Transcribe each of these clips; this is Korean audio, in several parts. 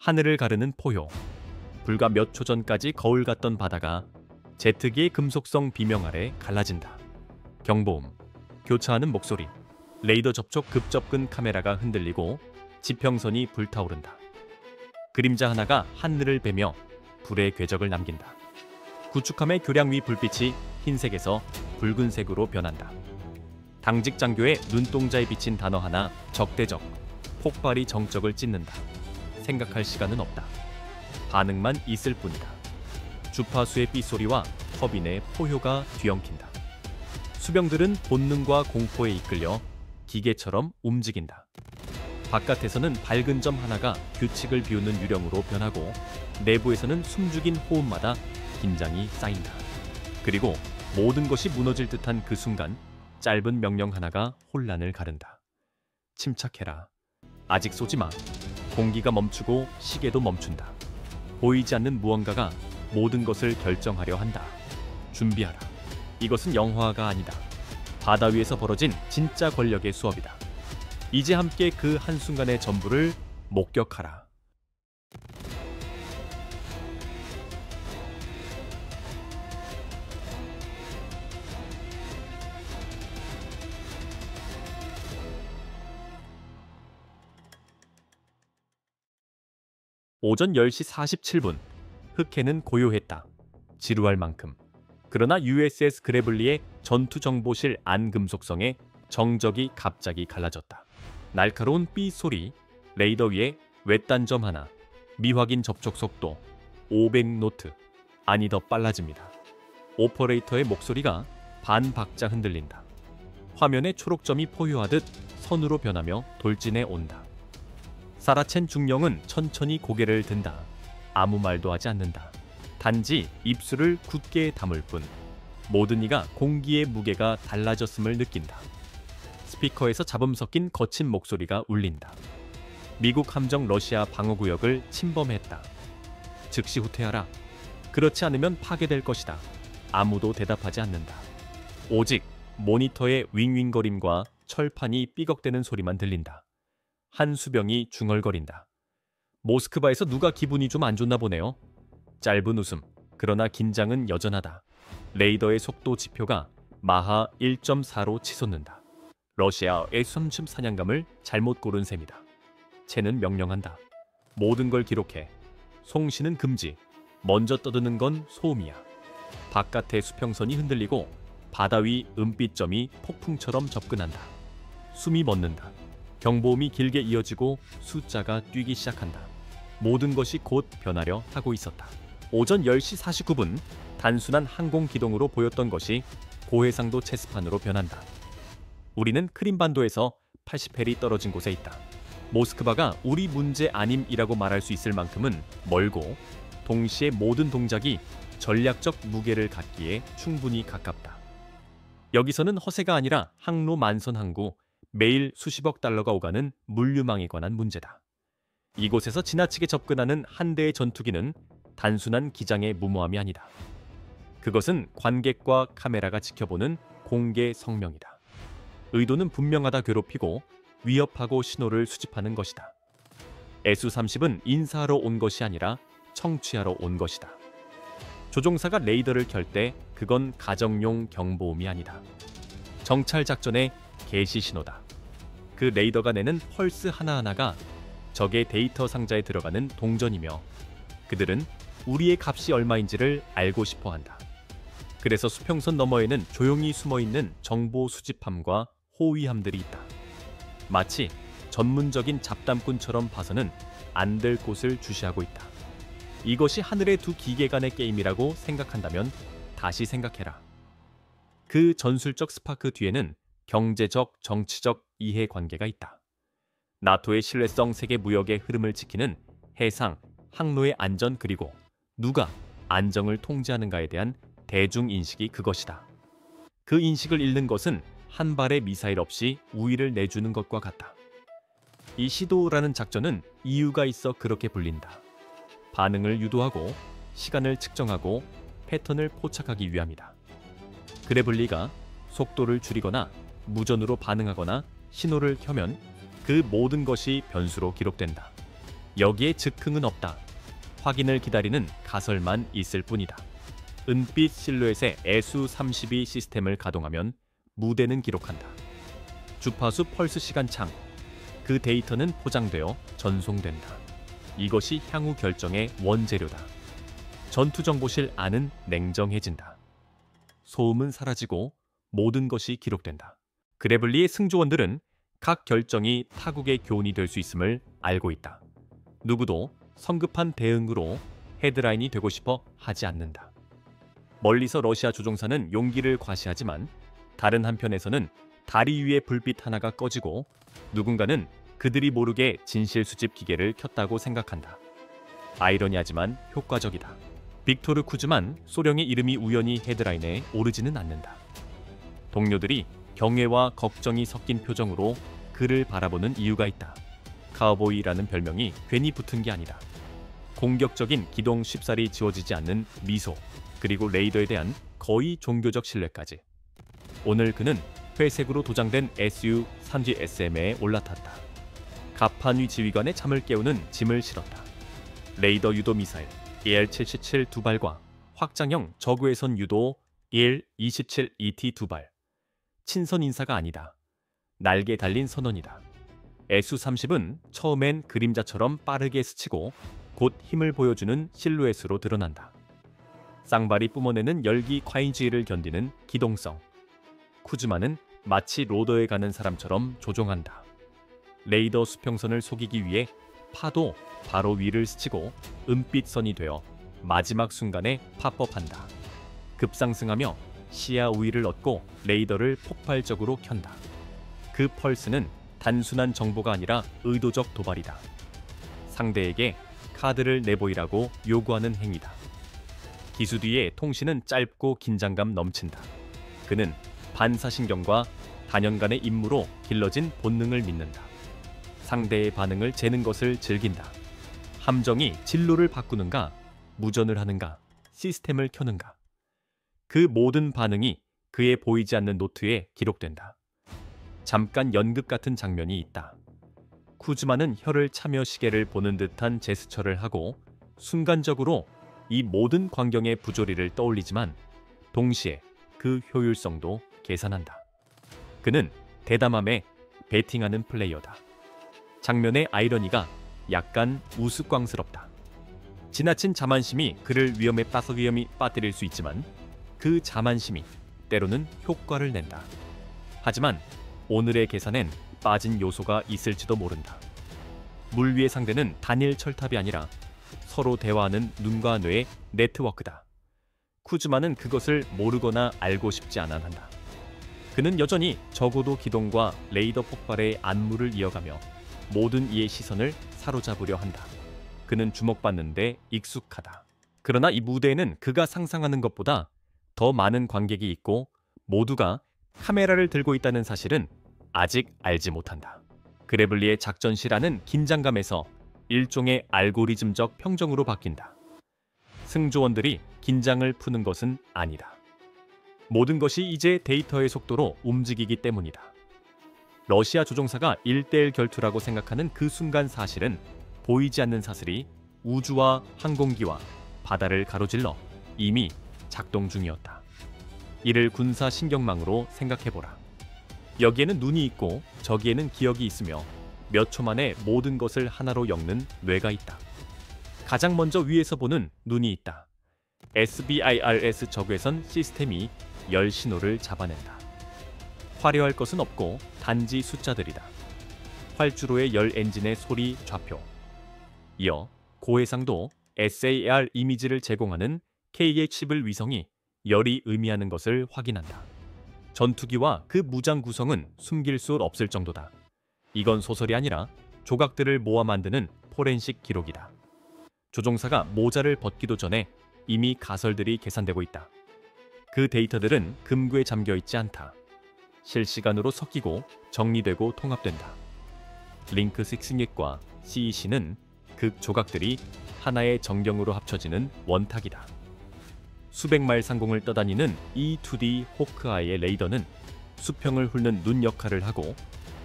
하늘을 가르는 포효. 불과 몇 초 전까지 거울 같던 바다가 제트기의 금속성 비명 아래 갈라진다. 경보음, 교차하는 목소리, 레이더 접촉 급접근 카메라가 흔들리고 지평선이 불타오른다. 그림자 하나가 하늘을 베며 불의 궤적을 남긴다. 구축함의 교량 위 불빛이 흰색에서 붉은색으로 변한다. 당직 장교의 눈동자에 비친 단어 하나, 적대적. 폭발이 정적을 찢는다. 생각할 시간은 없다. 반응만 있을 뿐이다. 주파수의 삐소리와 터빈의 포효가 뒤엉킨다. 수병들은 본능과 공포에 이끌려 기계처럼 움직인다. 바깥에서는 밝은 점 하나가 규칙을 비우는 유령으로 변하고 내부에서는 숨죽인 호흡마다 긴장이 쌓인다. 그리고 모든 것이 무너질 듯한 그 순간 짧은 명령 하나가 혼란을 가른다. 침착해라. 아직 쏘지 마. 공기가 멈추고 시계도 멈춘다. 보이지 않는 무언가가 모든 것을 결정하려 한다. 준비하라. 이것은 영화가 아니다. 바다 위에서 벌어진 진짜 권력의 수업이다. 이제 함께 그 한순간의 전부를 목격하라. 오전 10시 47분. 흑해는 고요했다. 지루할 만큼. 그러나 USS 그래블리의 전투정보실 안금속성에 정적이 갑자기 갈라졌다. 날카로운 삐 소리, 레이더 위에 외딴점 하나, 미확인 접촉 속도 500노트. 아니 더 빨라집니다. 오퍼레이터의 목소리가 반박자 흔들린다. 화면에 초록점이 포효하듯 선으로 변하며 돌진해 온다. 사라첸 중령은 천천히 고개를 든다. 아무 말도 하지 않는다. 단지 입술을 굳게 다물 뿐. 모든 이가 공기의 무게가 달라졌음을 느낀다. 스피커에서 잡음 섞인 거친 목소리가 울린다. 미국 함정 러시아 방어구역을 침범했다. 즉시 후퇴하라. 그렇지 않으면 파괴될 것이다. 아무도 대답하지 않는다. 오직 모니터의 윙윙거림과 철판이 삐걱대는 소리만 들린다. 한 수병이 중얼거린다. 모스크바에서 누가 기분이 좀 안 좋나 보네요. 짧은 웃음. 그러나 긴장은 여전하다. 레이더의 속도 지표가 마하 1.4로 치솟는다. 러시아 S-30 사냥감을 잘못 고른 셈이다. 첸은 명령한다. 모든 걸 기록해. 송신은 금지. 먼저 떠드는 건 소음이야. 바깥의 수평선이 흔들리고 바다 위 은빛점이 폭풍처럼 접근한다. 숨이 멎는다. 경보음이 길게 이어지고 숫자가 뛰기 시작한다. 모든 것이 곧 변하려 하고 있었다. 오전 10시 49분 단순한 항공기동으로 보였던 것이 고해상도 체스판으로 변한다. 우리는 크림반도에서 80헬이 떨어진 곳에 있다. 모스크바가 우리 문제 아님이라고 말할 수 있을 만큼은 멀고 동시에 모든 동작이 전략적 무게를 갖기에 충분히 가깝다. 여기서는 허세가 아니라 항로 만선 항구, 매일 수십억 달러가 오가는 물류망에 관한 문제다. 이곳에서 지나치게 접근하는 한 대의 전투기는 단순한 기장의 무모함이 아니다. 그것은 관객과 카메라가 지켜보는 공개 성명이다. 의도는 분명하다. 괴롭히고 위협하고 신호를 수집하는 것이다. SU-30은 인사하러 온 것이 아니라 청취하러 온 것이다. 조종사가 레이더를 켤 때 그건 가정용 경보음이 아니다. 정찰 작전의 개시 신호다. 그 레이더가 내는 펄스 하나하나가 적의 데이터 상자에 들어가는 동전이며 그들은 우리의 값이 얼마인지를 알고 싶어 한다. 그래서 수평선 너머에는 조용히 숨어있는 정보 수집함과 호위함들이 있다. 마치 전문적인 잡담꾼처럼 봐서는 안 될 곳을 주시하고 있다. 이것이 하늘의 두 기계 간의 게임이라고 생각한다면 다시 생각해라. 그 전술적 스파크 뒤에는 경제적, 정치적 이해관계가 있다. 나토의 신뢰성 세계 무역의 흐름을 지키는 해상, 항로의 안전 그리고 누가 안정을 통제하는가에 대한 대중인식이 그것이다. 그 인식을 잃는 것은 한 발의 미사일 없이 우위를 내주는 것과 같다. 이 시도라는 작전은 이유가 있어 그렇게 불린다. 반응을 유도하고 시간을 측정하고 패턴을 포착하기 위함이다. 그래블리가 속도를 줄이거나 무전으로 반응하거나 신호를 켜면 그 모든 것이 변수로 기록된다. 여기에 즉흥은 없다. 확인을 기다리는 가설만 있을 뿐이다. 은빛 실루엣의 SU-32 시스템을 가동하면 무대는 기록한다. 주파수 펄스 시간창. 그 데이터는 포장되어 전송된다. 이것이 향후 결정의 원재료다. 전투정보실 안은 냉정해진다. 소음은 사라지고 모든 것이 기록된다. 그래블리의 승조원들은 각 결정이 타국의 교훈이 될 수 있음을 알고 있다. 누구도 성급한 대응으로 헤드라인이 되고 싶어 하지 않는다. 멀리서 러시아 조종사는 용기를 과시하지만 다른 한편에서는 다리 위의 불빛 하나가 꺼지고 누군가는 그들이 모르게 진실 수집 기계를 켰다고 생각한다. 아이러니하지만 효과적이다. 빅토르 쿠즈만 소령의 이름이 우연히 헤드라인에 오르지는 않는다. 동료들이 경외와 걱정이 섞인 표정으로 그를 바라보는 이유가 있다. 카우보이라는 별명이 괜히 붙은 게 아니다. 공격적인 기동 쉽사리 지워지지 않는 미소, 그리고 레이더에 대한 거의 종교적 신뢰까지. 오늘 그는 회색으로 도장된 SU-30SM에 올라탔다. 가판위 지휘관의 잠을 깨우는 짐을 실었다. 레이더 유도 미사일 AR-77 두 발과 확장형 저구해선 유도 AL-27ET 두 발. 친선 인사가 아니다. 날개 달린 선언이다. SU-30은 처음엔 그림자처럼 빠르게 스치고 곧 힘을 보여주는 실루엣으로 드러난다. 쌍발이 뿜어내는 열기 과잉주의를 견디는 기동성. 쿠즈만은 마치 로더에 가는 사람처럼 조종한다. 레이더 수평선을 속이기 위해 파도 바로 위를 스치고 은빛선이 되어 마지막 순간에 팝업한다. 급상승하며 시야 우위를 얻고 레이더를 폭발적으로 켠다. 그 펄스는 단순한 정보가 아니라 의도적 도발이다. 상대에게 카드를 내보이라고 요구하는 행위다. 기수 뒤의 통신은 짧고 긴장감 넘친다. 그는 반사신경과 단연간의 임무로 길러진 본능을 믿는다. 상대의 반응을 재는 것을 즐긴다. 함정이 진로를 바꾸는가, 무전을 하는가, 시스템을 켜는가. 그 모든 반응이 그의 보이지 않는 노트에 기록된다. 잠깐 연극 같은 장면이 있다. 쿠즈만은 혀를 차며 시계를 보는 듯한 제스처를 하고 순간적으로 이 모든 광경의 부조리를 떠올리지만 동시에 그 효율성도 계산한다. 그는 대담함에 배팅하는 플레이어다. 장면의 아이러니가 약간 우스꽝스럽다. 지나친 자만심이 그를 위험에 빠뜨릴 수 있지만 그 자만심이 때로는 효과를 낸다. 하지만 오늘의 계산엔 빠진 요소가 있을지도 모른다. 물 위의 상대는 단일 철탑이 아니라 서로 대화하는 눈과 뇌의 네트워크다. 쿠즈만은 그것을 모르거나 알고 싶지 않아 한다. 그는 여전히 적어도 기동과 레이더 폭발의 안무를 이어가며 모든 이의 시선을 사로잡으려 한다. 그는 주목받는데 익숙하다. 그러나 이 무대에는 그가 상상하는 것보다 더 많은 관객이 있고 모두가 카메라를 들고 있다는 사실은 아직 알지 못한다. 그래블리의 작전실안은 긴장감에서 일종의 알고리즘적 평정으로 바뀐다. 승조원들이 긴장을 푸는 것은 아니다. 모든 것이 이제 데이터의 속도로 움직이기 때문이다. 러시아 조종사가 1대1 결투라고 생각하는 그 순간 사실은 보이지 않는 사슬이 우주와 항공기와 바다를 가로질러 이미 작동 중이었다. 이를 군사 신경망으로 생각해보라. 여기에는 눈이 있고 저기에는 기억이 있으며 몇 초 만에 모든 것을 하나로 엮는 뇌가 있다. 가장 먼저 위에서 보는 눈이 있다. SBIRS 저구해선 시스템이 열 신호를 잡아낸다. 화려할 것은 없고 단지 숫자들이다. 활주로의 열 엔진의 소리 좌표. 이어 고해상도 SAR 이미지를 제공하는 KH-11 위성이 열이 의미하는 것을 확인한다. 전투기와 그 무장 구성은 숨길 수 없을 정도다. 이건 소설이 아니라 조각들을 모아 만드는 포렌식 기록이다. 조종사가 모자를 벗기도 전에 이미 가설들이 계산되고 있다. 그 데이터들은 금고에 잠겨 있지 않다. 실시간으로 섞이고 정리되고 통합된다. 링크 식스닉과 CEC는 그 조각들이 하나의 정경으로 합쳐지는 원탁이다. 수백 마일 상공을 떠다니는 E-2D 호크아이의 레이더는 수평을 훑는 눈 역할을 하고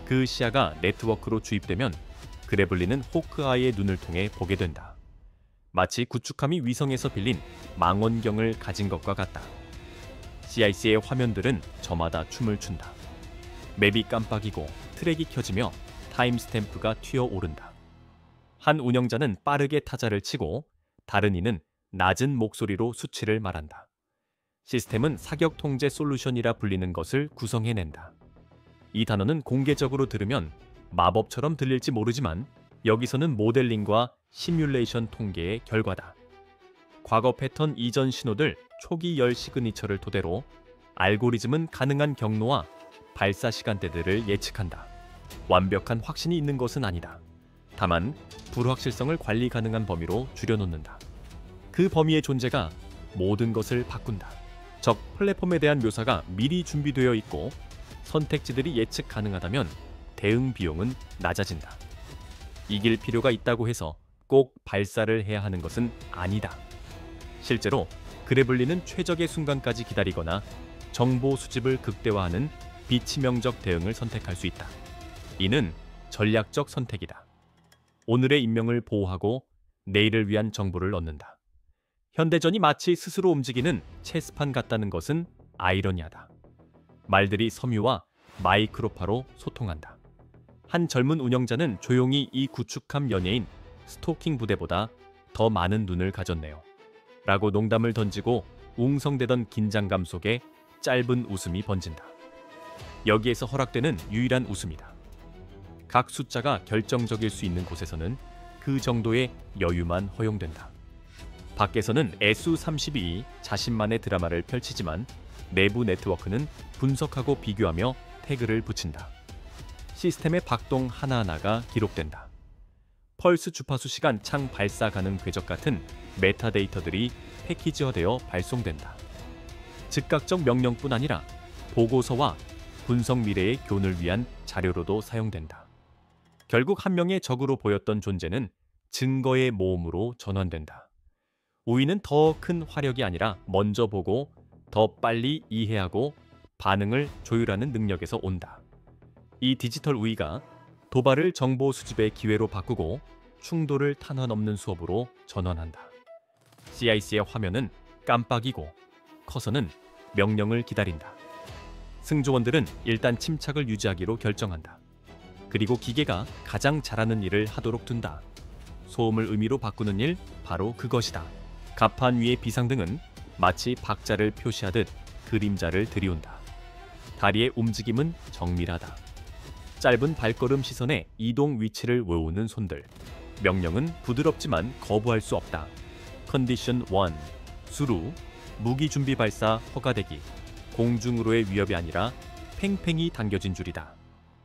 그 시야가 네트워크로 주입되면 그래블린은 호크아이의 눈을 통해 보게 된다. 마치 구축함이 위성에서 빌린 망원경을 가진 것과 같다. CIC의 화면들은 저마다 춤을 춘다. 맵이 깜빡이고 트랙이 켜지며 타임스탬프가 튀어오른다. 한 운영자는 빠르게 타자를 치고 다른 이는 낮은 목소리로 수치를 말한다. 시스템은 사격 통제 솔루션이라 불리는 것을 구성해낸다. 이 단어는 공개적으로 들으면 마법처럼 들릴지 모르지만 여기서는 모델링과 시뮬레이션 통계의 결과다. 과거 패턴 이전 신호들 초기 열 시그니처를 토대로 알고리즘은 가능한 경로와 발사 시간대들을 예측한다. 완벽한 확신이 있는 것은 아니다. 다만 불확실성을 관리 가능한 범위로 줄여놓는다. 그 범위의 존재가 모든 것을 바꾼다. 적 플랫폼에 대한 묘사가 미리 준비되어 있고 선택지들이 예측 가능하다면 대응 비용은 낮아진다. 이길 필요가 있다고 해서 꼭 발사를 해야 하는 것은 아니다. 실제로 그래블린은 최적의 순간까지 기다리거나 정보 수집을 극대화하는 비치명적 대응을 선택할 수 있다. 이는 전략적 선택이다. 오늘의 인명을 보호하고 내일을 위한 정보를 얻는다. 현대전이 마치 스스로 움직이는 체스판 같다는 것은 아이러니하다. 말들이 섬유와 마이크로파로 소통한다. 한 젊은 운영자는 조용히 이 구축함 연예인 스토킹 부대보다 더 많은 눈을 가졌네요. 라고 농담을 던지고 웅성대던 긴장감 속에 짧은 웃음이 번진다. 여기에서 허락되는 유일한 웃음이다. 각 숫자가 결정적일 수 있는 곳에서는 그 정도의 여유만 허용된다. 밖에서는 SU-32이 자신만의 드라마를 펼치지만 내부 네트워크는 분석하고 비교하며 태그를 붙인다. 시스템의 박동 하나하나가 기록된다. 펄스 주파수 시간 창 발사 가능 궤적 같은 메타데이터들이 패키지화되어 발송된다. 즉각적 명령뿐 아니라 보고서와 분석 미래의 교훈을 위한 자료로도 사용된다. 결국 한 명의 적으로 보였던 존재는 증거의 모험으로 전환된다. 우위는 더 큰 화력이 아니라 먼저 보고 더 빨리 이해하고 반응을 조율하는 능력에서 온다. 이 디지털 우위가 도발을 정보 수집의 기회로 바꾸고 충돌을 탄환 없는 수업으로 전환한다. CIC의 화면은 깜빡이고 커서는 명령을 기다린다. 승조원들은 일단 침착을 유지하기로 결정한다. 그리고 기계가 가장 잘하는 일을 하도록 둔다. 소음을 의미로 바꾸는 일, 바로 그것이다. 갑판 위의 비상등은 마치 박자를 표시하듯 그림자를 들이운다. 다리의 움직임은 정밀하다. 짧은 발걸음 시선에 이동 위치를 외우는 손들. 명령은 부드럽지만 거부할 수 없다. 컨디션 1. 수루, 무기 준비 발사 허가되기. 공중으로의 위협이 아니라 팽팽히 당겨진 줄이다.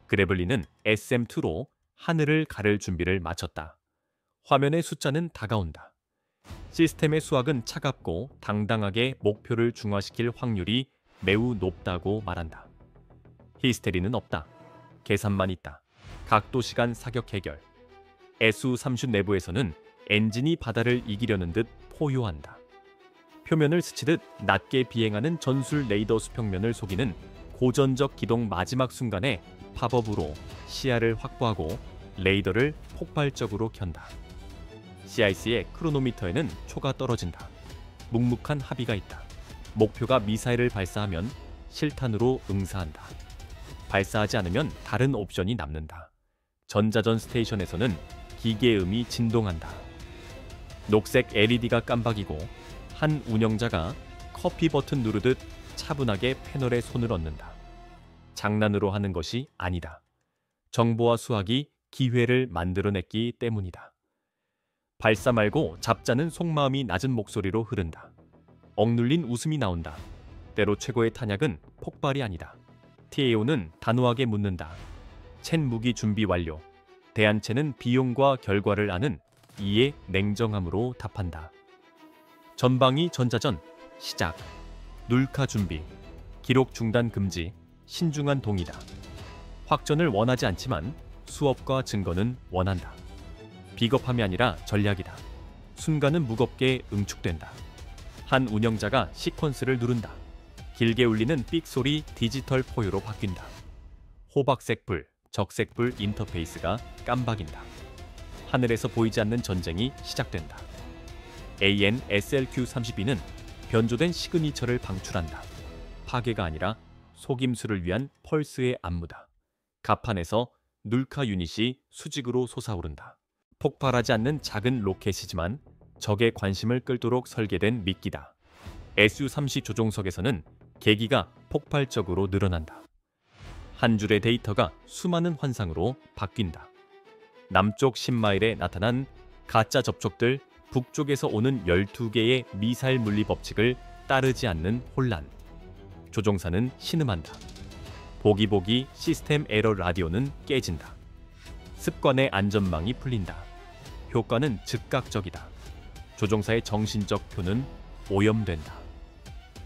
그래블린은 SM2로 하늘을 가를 준비를 마쳤다. 화면의 숫자는 다가온다. 시스템의 수학은 차갑고 당당하게 목표를 중화시킬 확률이 매우 높다고 말한다. 히스테리는 없다. 계산만 있다. 각도 시간 사격 해결. SU-30 내부에서는 엔진이 바다를 이기려는 듯 포효한다. 표면을 스치듯 낮게 비행하는 전술 레이더 수평면을 속이는 고전적 기동 마지막 순간에 팝업으로 시야를 확보하고 레이더를 폭발적으로 켠다. CIC의 크로노미터에는 초가 떨어진다. 묵묵한 합의가 있다. 목표가 미사일을 발사하면 실탄으로 응사한다. 발사하지 않으면 다른 옵션이 남는다. 전자전 스테이션에서는 기계음이 진동한다. 녹색 LED가 깜박이고 한 운영자가 커피 버튼 누르듯 차분하게 패널에 손을 얹는다. 장난으로 하는 것이 아니다. 정보와 수학이 기회를 만들어냈기 때문이다. 발사 말고 잡자는 속마음이 낮은 목소리로 흐른다. 억눌린 웃음이 나온다. 때로 최고의 탄약은 폭발이 아니다. TAO는 단호하게 묻는다. 첸 무기 준비 완료. 대한체는 비용과 결과를 아는 이의 냉정함으로 답한다. 전방위 전자전 시작. 눌카 준비. 기록 중단 금지. 신중한 동의다. 확전을 원하지 않지만 수업과 증거는 원한다. 비겁함이 아니라 전략이다. 순간은 무겁게 응축된다. 한 운영자가 시퀀스를 누른다. 길게 울리는 삑 소리 디지털 포유로 바뀐다. 호박색 불, 적색 불 인터페이스가 깜박인다. 하늘에서 보이지 않는 전쟁이 시작된다. AN/SLQ-32는 변조된 시그니처를 방출한다. 파괴가 아니라 속임수를 위한 펄스의 안무다. 갑판에서 눌카 유닛이 수직으로 솟아오른다. 폭발하지 않는 작은 로켓이지만 적의 관심을 끌도록 설계된 미끼다. SU-30 조종석에서는 계기가 폭발적으로 늘어난다. 한 줄의 데이터가 수많은 환상으로 바뀐다. 남쪽 10마일에 나타난 가짜 접촉들, 북쪽에서 오는 12개의 미사일 물리 법칙을 따르지 않는 혼란. 조종사는 신음한다. 보기보기 시스템 에러 라디오는 깨진다. 습관의 안전망이 풀린다. 효과는 즉각적이다. 조종사의 정신적 표는 오염된다.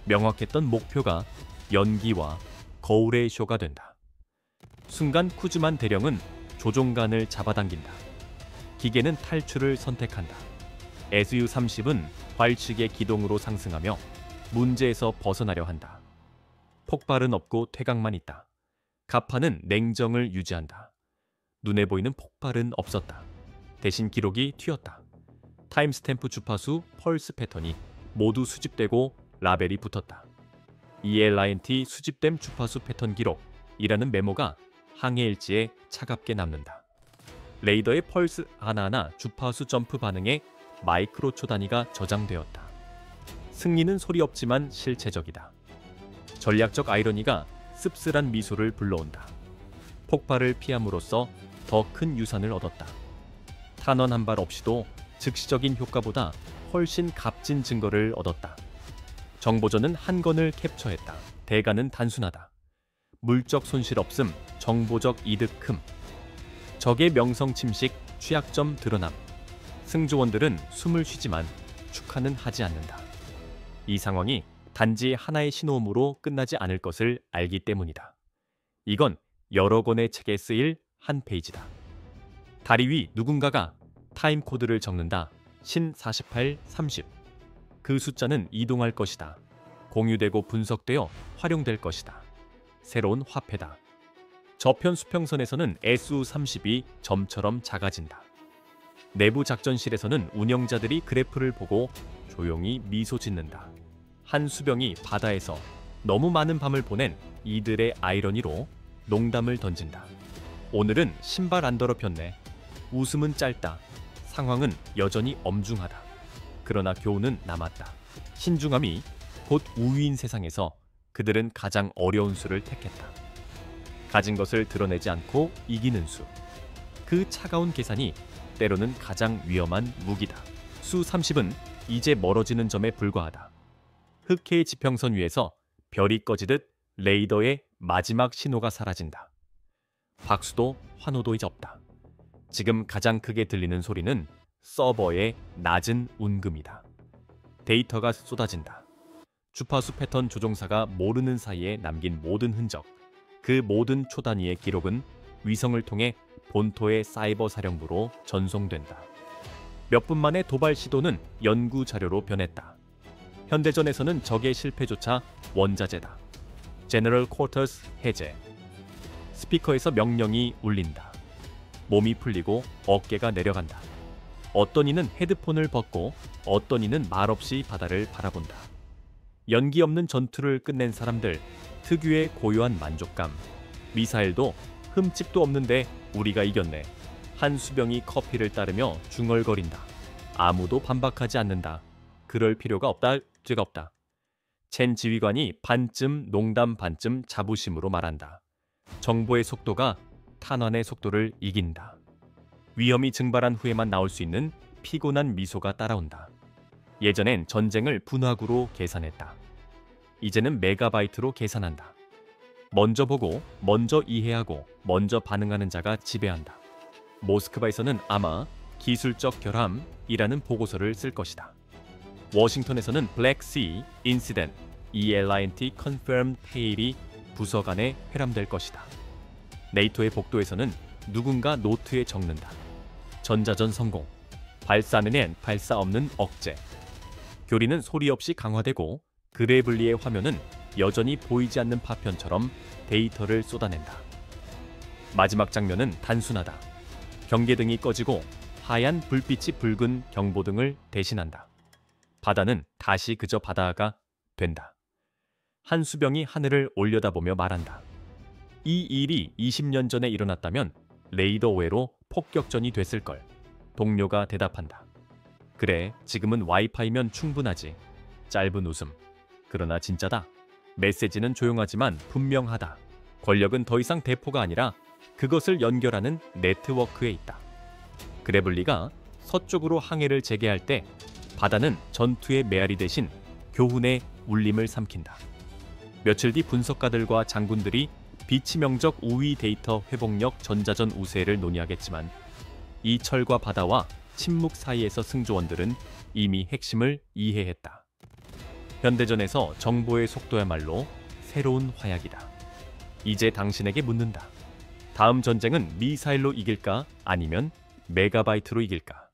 명확했던 목표가 연기와 거울의 쇼가 된다. 순간 쿠즈만 대령은 조종관을 잡아당긴다. 기계는 탈출을 선택한다. SU-30은 발측의 기동으로 상승하며 문제에서 벗어나려 한다. 폭발은 없고 퇴각만 있다. 갑판은 냉정을 유지한다. 눈에 보이는 폭발은 없었다. 대신 기록이 튀었다. 타임스탬프 주파수, 펄스 패턴이 모두 수집되고 라벨이 붙었다. ELINT 수집됨 주파수 패턴 기록이라는 메모가 항해일지에 차갑게 남는다. 레이더의 펄스 하나하나 주파수 점프 반응에 마이크로초 단위가 저장되었다. 승리는 소리 없지만 실체적이다. 전략적 아이러니가 씁쓸한 미소를 불러온다. 폭발을 피함으로써 더 큰 유산을 얻었다. 탄원 한 발 없이도 즉시적인 효과보다 훨씬 값진 증거를 얻었다. 정보전은 한 건을 캡처했다. 대가는 단순하다. 물적 손실 없음, 정보적 이득 큼. 적의 명성 침식, 취약점 드러남. 승조원들은 숨을 쉬지만 축하는 하지 않는다. 이 상황이 단지 하나의 신호음으로 끝나지 않을 것을 알기 때문이다. 이건 여러 권의 책에 쓰일 한 페이지다. 다리 위 누군가가 타임 코드를 적는다. 신 48, 30. 그 숫자는 이동할 것이다. 공유되고 분석되어 활용될 것이다. 새로운 화폐다. 저편 수평선에서는 SU-30이 점처럼 작아진다. 내부 작전실에서는 운영자들이 그래프를 보고 조용히 미소 짓는다. 한 수병이 바다에서 너무 많은 밤을 보낸 이들의 아이러니로 농담을 던진다. 오늘은 신발 안 더럽혔네. 웃음은 짧다. 상황은 여전히 엄중하다. 그러나 교훈은 남았다. 신중함이 곧 우위인 세상에서 그들은 가장 어려운 수를 택했다. 가진 것을 드러내지 않고 이기는 수. 그 차가운 계산이 때로는 가장 위험한 무기다. 수-30은 이제 멀어지는 점에 불과하다. 흑해의 지평선 위에서 별이 꺼지듯 레이더의 마지막 신호가 사라진다. 박수도 환호도 이제 없다. 지금 가장 크게 들리는 소리는 서버의 낮은 운금이다. 데이터가 쏟아진다. 주파수 패턴 조종사가 모르는 사이에 남긴 모든 흔적, 그 모든 초단위의 기록은 위성을 통해 본토의 사이버 사령부로 전송된다. 몇 분 만에 도발 시도는 연구 자료로 변했다. 현대전에서는 적의 실패조차 원자재다. 제너럴 쿼터스 해제. 스피커에서 명령이 울린다. 몸이 풀리고 어깨가 내려간다. 어떤 이는 헤드폰을 벗고 어떤 이는 말없이 바다를 바라본다. 연기 없는 전투를 끝낸 사람들, 특유의 고요한 만족감. 미사일도 흠집도 없는데 우리가 이겼네. 한 수병이 커피를 따르며 중얼거린다. 아무도 반박하지 않는다. 그럴 필요가 없다. 죄가 없다. 첸 지휘관이 반쯤 농담 반쯤 자부심으로 말한다. 정보의 속도가 탄환의 속도를 이긴다. 위험이 증발한 후에만 나올 수 있는 피곤한 미소가 따라온다. 예전엔 전쟁을 분화구로 계산했다. 이제는 메가바이트로 계산한다. 먼저 보고, 먼저 이해하고, 먼저 반응하는 자가 지배한다. 모스크바에서는 아마 기술적 결함이라는 보고서를 쓸 것이다. 워싱턴에서는 Black Sea Incident, ELINT Confirmed Hail이 부서 간에 회람될 것이다. 네이토의 복도에서는 누군가 노트에 적는다. 전자전 성공, 발사는 엔 발사 없는 억제. 교리는 소리 없이 강화되고 그레블리의 화면은 여전히 보이지 않는 파편처럼 데이터를 쏟아낸다. 마지막 장면은 단순하다. 경계등이 꺼지고 하얀 불빛이 붉은 경보등을 대신한다. 바다는 다시 그저 바다가 된다. 한 수병이 하늘을 올려다보며 말한다. 이 일이 20년 전에 일어났다면 레이더 외로 폭격전이 됐을걸. 동료가 대답한다. 그래, 지금은 와이파이면 충분하지. 짧은 웃음. 그러나 진짜다. 메시지는 조용하지만 분명하다. 권력은 더 이상 대포가 아니라 그것을 연결하는 네트워크에 있다. 그래블리가 서쪽으로 항해를 재개할 때 바다는 전투의 메아리 대신 교훈의 울림을 삼킨다. 며칠 뒤 분석가들과 장군들이 비치명적 우위 데이터 회복력 전자전 우세를 논의하겠지만 이 철과 바다와 침묵 사이에서 승조원들은 이미 핵심을 이해했다. 현대전에서 정보의 속도야말로 새로운 화약이다. 이제 당신에게 묻는다. 다음 전쟁은 미사일로 이길까 아니면 메가바이트로 이길까?